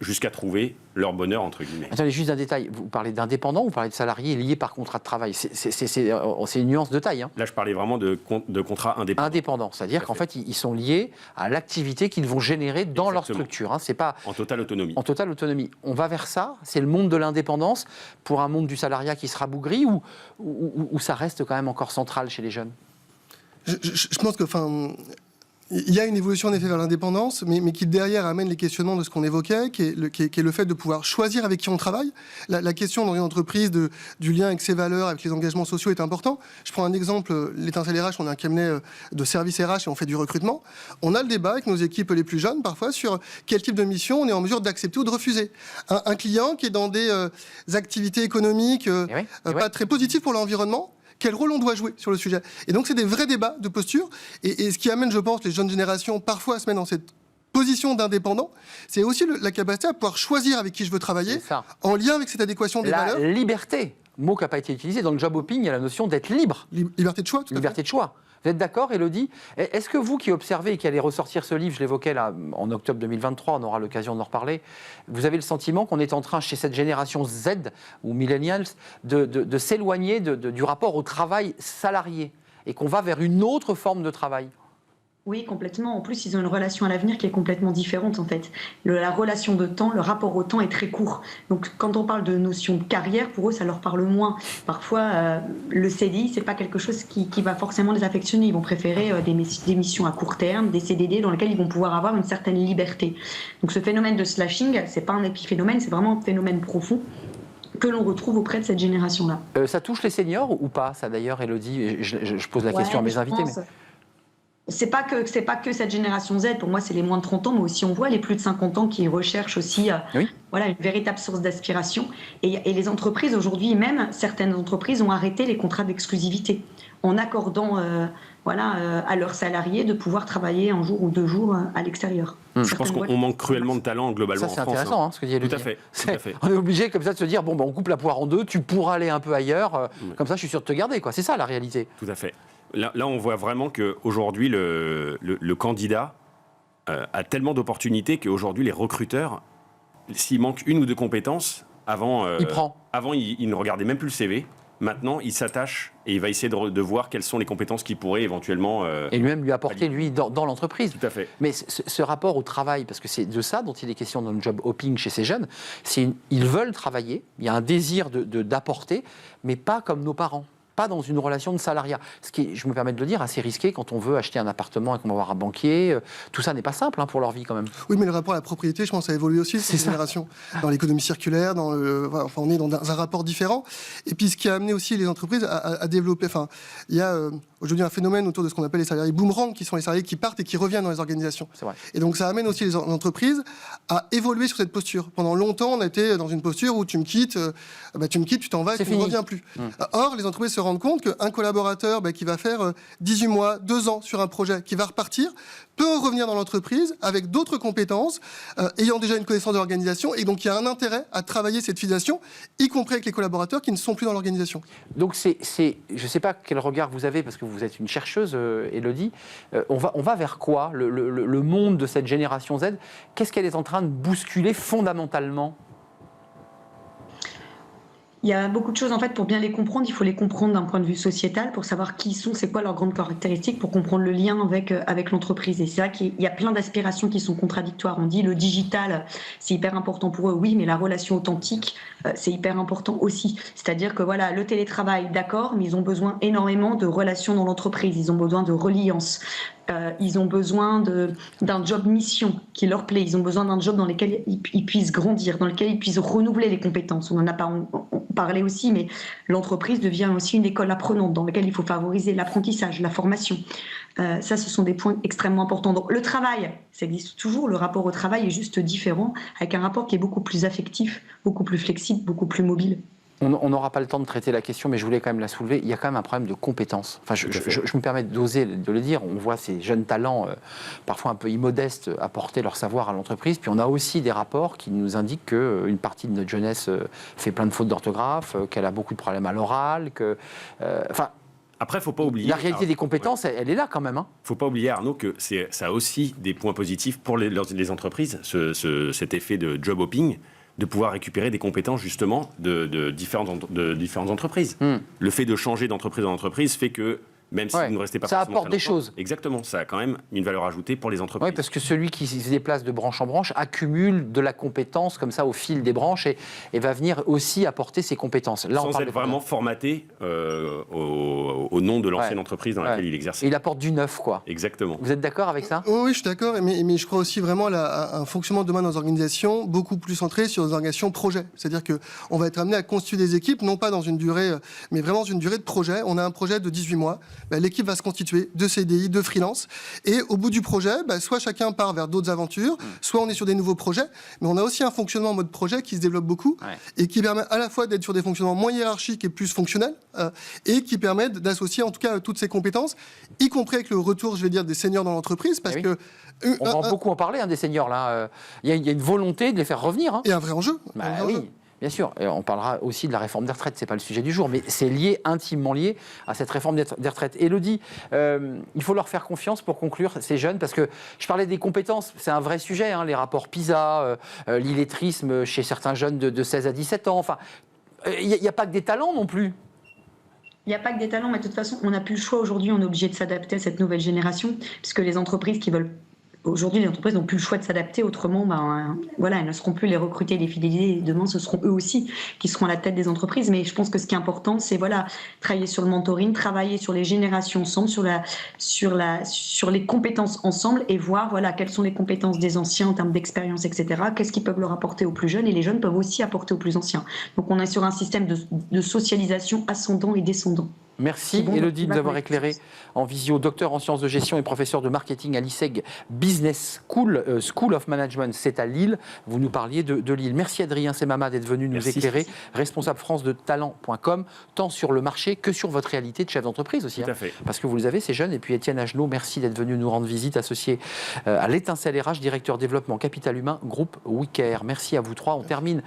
jusqu'à trouver leur bonheur, entre guillemets. Attendez, juste un détail. Vous parlez d'indépendants ou vous parlez de salariés liés par contrat de travail? C'est une nuance de taille. Là, je parlais vraiment de contrats indépendants. Indépendants, c'est-à-dire qu'en fait, ils sont liés à l'activité qu'ils vont générer dans leur structure. C'est pas en totale autonomie. En totale autonomie. On va vers ça? C'est le monde de l'indépendance pour un monde du salariat qui se rabougrit, ou ça reste quand même encore central chez les jeunes? Je pense que... il y a une évolution en effet vers l'indépendance, mais qui derrière amène les questionnements de ce qu'on évoquait, qui est le fait de pouvoir choisir avec qui on travaille. La question dans une entreprise du lien avec ses valeurs, avec les engagements sociaux est important. Je prends un exemple, l'Étincelle RH, on a un cabinet de services RH et on fait du recrutement. On a le débat avec nos équipes les plus jeunes parfois sur quel type de mission on est en mesure d'accepter ou de refuser. Un client qui est dans des activités économiques pas très positives pour l'environnement, quel rôle on doit jouer sur le sujet. Et donc, c'est des vrais débats de posture. Et ce qui amène, je pense, les jeunes générations parfois à se mettre dans cette position d'indépendant, c'est aussi la capacité à pouvoir choisir avec qui je veux travailler, en lien avec cette adéquation des valeurs. La liberté, mot qui n'a pas été utilisé. Dans le job hopping, il y a la notion d'être libre. Liberté de choix, tout à fait. Liberté de choix. Vous êtes d'accord, Élodie? Est-ce que vous qui observez et qui allez ressortir ce livre, je l'évoquais là en octobre 2023, on aura l'occasion d'en reparler, vous avez le sentiment qu'on est en train, chez cette génération Z ou millennials, de s'éloigner du rapport au travail salarié et qu'on va vers une autre forme de travail? Oui, complètement. En plus, ils ont une relation à l'avenir qui est complètement différente, en fait. La relation de temps, le rapport au temps est très court. Donc, quand on parle de notion de carrière, pour eux, ça leur parle moins. Parfois, le CDI, c'est pas quelque chose qui va forcément les affectionner. Ils vont préférer des missions à court terme, des CDD dans lesquels ils vont pouvoir avoir une certaine liberté. Donc, ce phénomène de slashing, c'est pas un épiphénomène, c'est vraiment un phénomène profond que l'on retrouve auprès de cette génération-là. Ça touche les seniors ou pas, ça d'ailleurs, Élodie? Je pose la question à mes invités. C'est pas que cette génération Z, pour moi c'est les moins de 30 ans, mais aussi on voit les plus de 50 ans qui recherchent aussi une véritable source d'aspiration. Et les entreprises aujourd'hui, même certaines entreprises ont arrêté les contrats d'exclusivité en accordant à leurs salariés de pouvoir travailler un jour ou 2 jours à l'extérieur. Je pense qu'on manque cruellement de talent globalement en France. Ça, c'est intéressant, ce que dit Élodie. Tout à fait. On est obligé comme ça de se dire, on coupe la poire en deux, tu pourras aller un peu ailleurs, comme ça je suis sûr de te garder. C'est ça la réalité. Tout à fait. Là, on voit vraiment qu'aujourd'hui, le candidat a tellement d'opportunités qu'aujourd'hui, les recruteurs, s'il manque 1 ou 2 compétences, avant, il ne regardait même plus le CV. Maintenant, il s'attache et il va essayer de voir quelles sont les compétences qu'il pourrait éventuellement... et lui-même lui apporter, dans l'entreprise. Tout à fait. Mais ce rapport au travail, parce que c'est de ça dont il est question dans le job hopping chez ces jeunes, ils veulent travailler, il y a un désir d'apporter, mais pas comme nos parents. Pas dans une relation de salariat. Ce qui est, je me permets de le dire, assez risqué quand on veut acheter un appartement et qu'on va voir un banquier. Tout ça n'est pas simple pour leur vie quand même. Oui, mais le rapport à la propriété, je pense, a évolué aussi cette génération. Dans l'économie circulaire, on est dans un rapport différent. Et puis ce qui a amené aussi les entreprises à développer... il y a aujourd'hui un phénomène autour de ce qu'on appelle les salariés boomerang, qui sont les salariés qui partent et qui reviennent dans les organisations. C'est vrai. Et donc ça amène aussi les entreprises à évoluer sur cette posture. Pendant longtemps, on a été dans une posture où tu me quittes, tu t'en vas et tu ne reviens plus. Or, les entreprises se rendent compte qu'un collaborateur qui va faire 18 mois, 2 ans sur un projet, qui va repartir, peut revenir dans l'entreprise avec d'autres compétences, ayant déjà une connaissance de l'organisation, et donc il y a un intérêt à travailler cette fidélisation, y compris avec les collaborateurs qui ne sont plus dans l'organisation. Donc je ne sais pas quel regard vous avez, parce que vous êtes une chercheuse, Élodie, on va vers quoi le monde de cette génération Z, qu'est-ce qu'elle est en train de bousculer fondamentalement ? Il y a beaucoup de choses, en fait, pour bien les comprendre, il faut les comprendre d'un point de vue sociétal, pour savoir qui ils sont, c'est quoi leurs grandes caractéristiques, pour comprendre le lien avec l'entreprise. Et c'est vrai qu'il y a plein d'aspirations qui sont contradictoires. On dit le digital, c'est hyper important pour eux, oui, mais la relation authentique, c'est hyper important aussi. C'est-à-dire que le télétravail, d'accord, mais ils ont besoin énormément de relations dans l'entreprise, ils ont besoin de reliance. Ils ont besoin d'un job mission qui leur plaît. Ils ont besoin d'un job dans lequel ils puissent grandir, dans lequel ils puissent renouveler les compétences. On en a parlé aussi, mais l'entreprise devient aussi une école apprenante dans laquelle il faut favoriser l'apprentissage, la formation. Ça, ce sont des points extrêmement importants. Donc, le travail, ça existe toujours. Le rapport au travail est juste différent, avec un rapport qui est beaucoup plus affectif, beaucoup plus flexible, beaucoup plus mobile. On n'aura pas le temps de traiter la question, mais je voulais quand même la soulever. Il y a quand même un problème de compétences. Je me permets d'oser de le dire. On voit ces jeunes talents, parfois un peu immodestes, apporter leur savoir à l'entreprise. Puis on a aussi des rapports qui nous indiquent qu'une partie de notre jeunesse fait plein de fautes d'orthographe, qu'elle a beaucoup de problèmes à l'oral, Après, il ne faut pas oublier... La réalité des compétences, elle est là quand même. Il ne faut pas oublier, Arnaud, que ça a aussi des points positifs pour les entreprises, cet effet de job hopping, de pouvoir récupérer des compétences justement de différentes entreprises. Le fait de changer d'entreprise en entreprise fait que même si Ouais. vous ne restez pas Ça forcément apporte très des longtemps. choses. Exactement, ça a quand même une valeur ajoutée pour les entreprises. Oui, parce que celui qui se déplace de branche en branche accumule de la compétence comme ça au fil des branches et va venir aussi apporter ses compétences. Là, on Sans parle être de vraiment formaté au nom de l'ancienne entreprise dans laquelle il exerçait. Et il apporte du neuf, quoi. Exactement. Vous êtes d'accord avec ça? Oui, je suis d'accord, mais je crois aussi vraiment à un fonctionnement demain dans les organisations beaucoup plus centré sur les organisations projets. C'est-à-dire qu'on va être amené à constituer des équipes, non pas dans une durée, mais vraiment dans une durée de projet. On a un projet de 18 mois, l'équipe va se constituer de CDI, de freelance, et au bout du projet, soit chacun part vers d'autres aventures, soit on est sur des nouveaux projets, mais on a aussi un fonctionnement en mode projet qui se développe beaucoup, et qui permet à la fois d'être sur des fonctionnements moins hiérarchiques et plus fonctionnels, et qui permet d'associer en tout cas toutes ces compétences, y compris avec le retour, je vais dire, des seniors dans l'entreprise, parce que... On va beaucoup en parler, des seniors, là. Il y a une volonté de les faire revenir. Et un vrai enjeu. Oui. Bien sûr, et on parlera aussi de la réforme des retraites, c'est pas le sujet du jour, mais c'est lié, intimement lié à cette réforme des retraites. Élodie, il faut leur faire confiance pour conclure, ces jeunes, parce que je parlais des compétences, c'est un vrai sujet, les rapports PISA, l'illettrisme chez certains jeunes de 16 à 17 ans, enfin, il n'y a pas que des talents non plus. Il n'y a pas que des talents, mais de toute façon, on n'a plus le choix aujourd'hui, on est obligé de s'adapter à cette nouvelle génération, puisque les entreprises qui veulent... Aujourd'hui, les entreprises n'ont plus le choix de s'adapter, autrement, elles ne seront plus les recruter, les fidéliser, et demain, ce seront eux aussi qui seront à la tête des entreprises. Mais je pense que ce qui est important, c'est travailler sur le mentoring, travailler sur les générations ensemble, sur les compétences ensemble, et voir quelles sont les compétences des anciens en termes d'expérience, etc. Qu'est-ce qu'ils peuvent leur apporter aux plus jeunes, et les jeunes peuvent aussi apporter aux plus anciens. Donc on est sur un système de socialisation ascendant et descendant. Merci Élodie de nous avoir éclairé en visio, docteur en sciences de gestion et professeur de marketing à l'ISEG Business School, School of Management, c'est à Lille. Vous nous parliez de Lille. Merci Adrien Semama d'être venu nous éclairer, responsable France de talent.com, tant sur le marché que sur votre réalité de chef d'entreprise aussi. Tout à fait. Parce que vous les avez, ces jeunes. Et puis Étienne Agenot, merci d'être venu nous rendre visite, associé à l'Étincelle RH, directeur développement capital humain, groupe WeCare. Merci à vous trois. On termine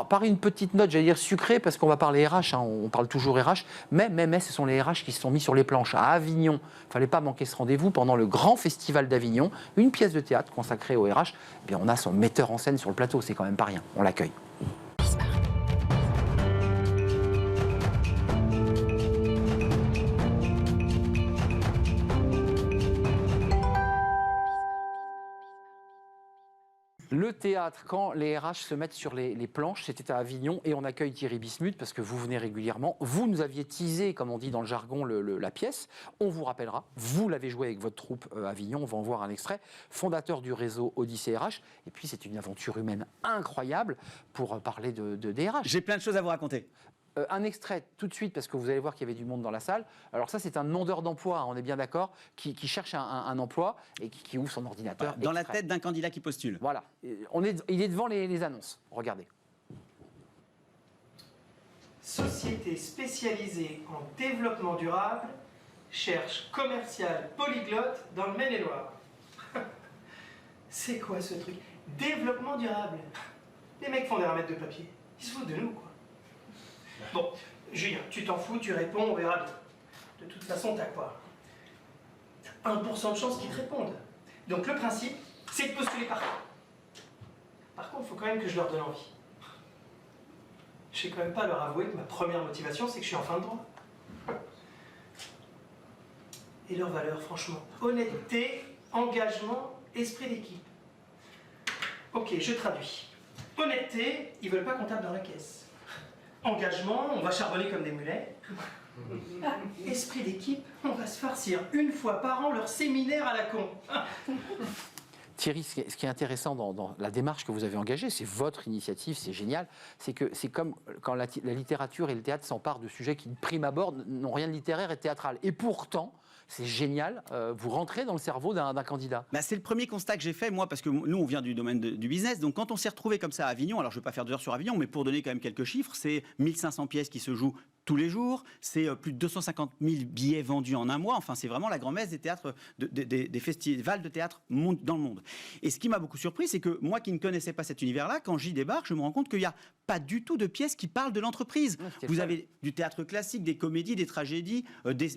par une petite note, j'allais dire sucrée, parce qu'on va parler RH, on parle toujours RH, mais ce sont les RH qui se sont mis sur les planches à Avignon. Il ne fallait pas manquer ce rendez-vous pendant le grand festival d'Avignon, une pièce de théâtre consacrée au RH. Eh bien, on a son metteur en scène sur le plateau, c'est quand même pas rien. On l'accueille. Le théâtre, quand les RH se mettent sur les planches, c'était à Avignon et on accueille Thierry Bismuth parce que vous venez régulièrement. Vous nous aviez teasé, comme on dit dans le jargon, la pièce. On vous rappellera, vous l'avez joué avec votre troupe Avignon, on va en voir un extrait. Fondateur du réseau Odyssée RH. Et puis c'est une aventure humaine incroyable pour parler de DRH. J'ai plein de choses à vous raconter. Un extrait tout de suite, parce que vous allez voir qu'il y avait du monde dans la salle. Alors ça, c'est un demandeur d'emploi, on est bien d'accord, qui cherche un emploi et qui ouvre son ordinateur. Dans la tête d'un candidat qui postule. Voilà. Il est devant les annonces. Regardez. Société spécialisée en développement durable cherche commercial polyglotte dans le Maine-et-Loire. C'est quoi ce truc? Développement durable. Les mecs font des ramettes de papier. Ils se foutent de nous, quoi. Bon, Julien, tu t'en fous, tu réponds, on verra bien. De toute façon, t'as quoi? T'as 1% de chance qu'ils te répondent. Donc le principe, c'est de postuler partout. Par contre, il faut quand même que je leur donne envie. Je vais quand même pas leur avouer que ma première motivation, c'est que je suis en fin de droit. Et leurs valeurs, franchement. Honnêteté, engagement, esprit d'équipe. Ok, je traduis. Honnêteté, ils veulent pas qu'on tape dans la caisse. Engagement, on va charbonner comme des mulets. Esprit d'équipe, on va se farcir une fois par an leur séminaire à la con. Thierry, ce qui est intéressant dans la démarche que vous avez engagée, c'est votre initiative, c'est génial, c'est que c'est comme quand la littérature et le théâtre s'emparent de sujets qui, de prime abord, n'ont rien de littéraire et théâtral. Et pourtant, c'est génial, vous rentrez dans le cerveau d'un candidat. C'est le premier constat que j'ai fait, moi, parce que nous, on vient du domaine du business. Donc, quand on s'est retrouvé comme ça à Avignon, alors je ne vais pas faire d'heures sur Avignon, mais pour donner quand même quelques chiffres, c'est 1500 pièces qui se jouent tous les jours, c'est plus de 250 000 billets vendus en un mois. Enfin, c'est vraiment la grand-messe des théâtres, des festivals de théâtre dans le monde. Et ce qui m'a beaucoup surpris, c'est que moi qui ne connaissais pas cet univers-là, quand j'y débarque, je me rends compte qu'il n'y a pas du tout de pièces qui parlent de l'entreprise. Vous avez du théâtre classique, des comédies, des tragédies,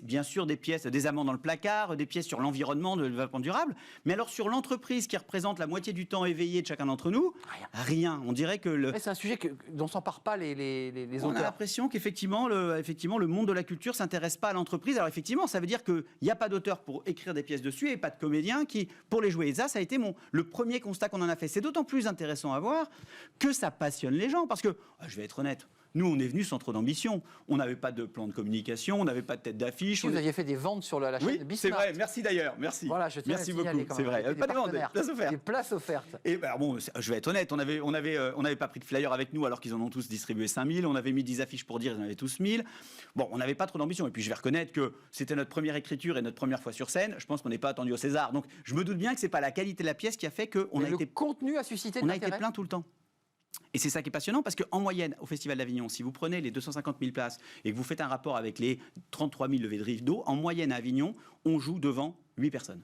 bien sûr des pièces, des amants dans le placard, des pièces sur l'environnement, le développement durable. Mais alors sur l'entreprise qui représente la moitié du temps éveillé de chacun d'entre nous, rien. On dirait que c'est un sujet dont s'emparent pas les on auteurs. a l'impression qu'effectivement effectivement, le monde de la culture s'intéresse pas à l'entreprise. Alors effectivement, ça veut dire qu'il n'y a pas d'auteur pour écrire des pièces dessus et pas de comédien pour les jouer. Et ça a été le premier constat qu'on en a fait. C'est d'autant plus intéressant à voir que ça passionne les gens. Parce que, je vais être honnête, nous, on est venus sans trop d'ambition. On n'avait pas de plan de communication, on n'avait pas de tête d'affiche. Vous aviez fait des ventes sur la chaîne oui, Bismarck. c'est vrai. Merci d'ailleurs. Merci. Voilà, je tiens merci à beaucoup. signaler quand C'est même. vrai. Des Pas de vente, partenaires. place offerte. Des places offertes. Et bon, je vais être honnête, on n'avait pas pris de flyer avec nous alors qu'ils en ont tous distribué 5000. On avait mis 10 affiches pour dire ils en avaient tous 1000. Bon, on n'avait pas trop d'ambition. Et puis je vais reconnaître que c'était notre première écriture et notre première fois sur scène. Je pense qu'on n'est pas attendu au César. Donc je me doute bien que c'est pas la qualité de la pièce qui a fait qu'on a été. Le contenu a suscité de On a été l'intérêt. plein tout le temps. Et c'est ça qui est passionnant parce qu'en moyenne, au Festival d'Avignon, si vous prenez les 250 000 places et que vous faites un rapport avec les 33 000 levées de rideau, en moyenne à Avignon, on joue devant 8 personnes.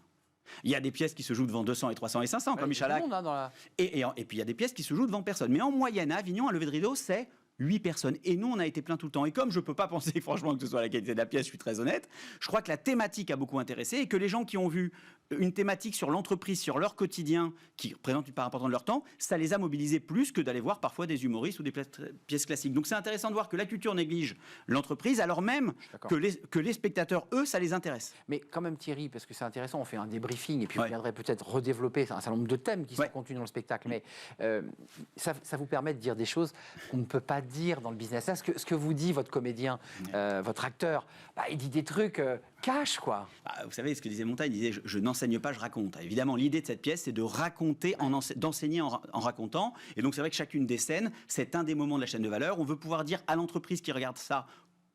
Il y a des pièces qui se jouent devant 200 et 300 et 500, comme Michalak. Et puis il y a des pièces qui se jouent devant personne. Mais en moyenne à Avignon, un lever de rideau, c'est 8 personnes. Et nous, on a été plein tout le temps. Et comme je ne peux pas penser, franchement, que ce soit la qualité de la pièce, je suis très honnête, je crois que la thématique a beaucoup intéressé et que les gens qui ont vu une thématique sur l'entreprise, sur leur quotidien, qui représente une part importante de leur temps, ça les a mobilisés plus que d'aller voir parfois des humoristes ou des pièces classiques. Donc c'est intéressant de voir que la culture néglige l'entreprise, alors même que les spectateurs, eux, ça les intéresse. Mais quand même Thierry, parce que c'est intéressant, on fait un débriefing et puis on viendrait peut-être redévelopper un certain nombre de thèmes qui sont contenus dans le spectacle. Mais ça vous permet de dire des choses qu'on ne peut pas dire dans le business. Là, ce que vous dit votre comédien, votre acteur, il dit des trucs cash, quoi. Vous savez, ce que disait Montagne, il disait je n'enseigne pas, je raconte. Évidemment, l'idée de cette pièce, c'est de raconter, d'enseigner en racontant. Et donc, c'est vrai que chacune des scènes, c'est un des moments de la chaîne de valeur. On veut pouvoir dire à l'entreprise qui regarde ça,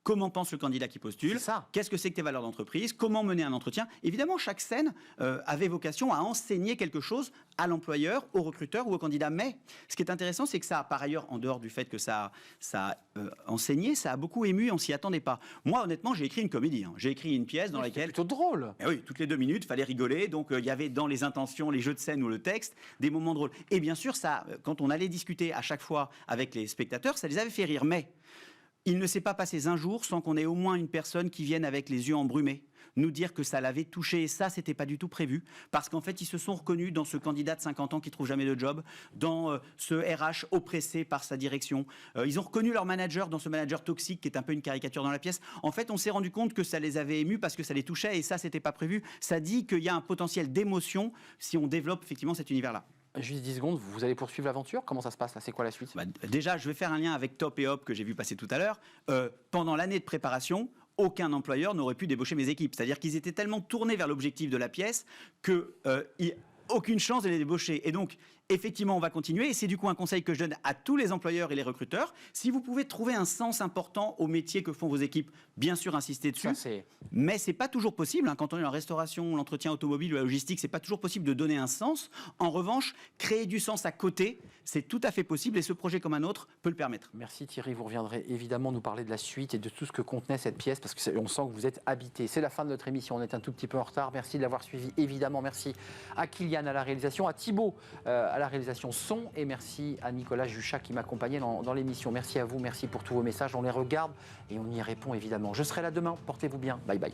comment pense le candidat qui postule, qu'est-ce que c'est que tes valeurs d'entreprise, comment mener un entretien. Évidemment, chaque scène avait vocation à enseigner quelque chose à l'employeur, au recruteur ou au candidat. Mais ce qui est intéressant, c'est que ça a, par ailleurs, en dehors du fait que ça a enseigné, ça a beaucoup ému et on ne s'y attendait pas. Moi, honnêtement, j'ai écrit une comédie. J'ai écrit une pièce dans laquelle... C'est plutôt drôle. Et oui, toutes les 2 minutes, il fallait rigoler. Donc, il y avait dans les intentions, les jeux de scène ou le texte, des moments drôles. Et bien sûr, ça, quand on allait discuter à chaque fois avec les spectateurs, ça les avait fait rire. Mais il ne s'est pas passé un jour sans qu'on ait au moins une personne qui vienne avec les yeux embrumés nous dire que ça l'avait touché. Et ça, c'était pas du tout prévu. Parce qu'en fait, ils se sont reconnus dans ce candidat de 50 ans qui trouve jamais de job, dans ce RH oppressé par sa direction. Ils ont reconnu leur manager dans ce manager toxique qui est un peu une caricature dans la pièce. En fait, on s'est rendu compte que ça les avait émus parce que ça les touchait et ça, c'était pas prévu. Ça dit qu'il y a un potentiel d'émotion si on développe effectivement cet univers-là. Juste 10 secondes, vous allez poursuivre l'aventure? Comment ça se passe là? C'est quoi la suite? Déjà, je vais faire un lien avec Top et Hop que j'ai vu passer tout à l'heure. Pendant l'année de préparation, aucun employeur n'aurait pu débaucher mes équipes. C'est-à-dire qu'ils étaient tellement tournés vers l'objectif de la pièce que aucune chance de les débaucher. Et donc, effectivement, on va continuer. Et c'est du coup un conseil que je donne à tous les employeurs et les recruteurs. Si vous pouvez trouver un sens important au métier que font vos équipes, bien sûr, insistez dessus. Mais c'est pas toujours possible. Quand on est en restauration, l'entretien automobile ou la logistique, c'est pas toujours possible de donner un sens. En revanche, créer du sens à côté, c'est tout à fait possible. Et ce projet comme un autre peut le permettre. Merci Thierry. Vous reviendrez évidemment nous parler de la suite et de tout ce que contenait cette pièce parce qu'on sent que vous êtes habité. C'est la fin de notre émission. On est un tout petit peu en retard. Merci de l'avoir suivi. Évidemment, merci à Kylian à la réalisation, à Thibaut à la réalisation son et merci à Nicolas Juchat qui m'accompagnait dans l'émission. Merci à vous. Merci pour tous vos messages. On les regarde et on y répond évidemment. Je serai là demain. Portez-vous bien. Bye bye.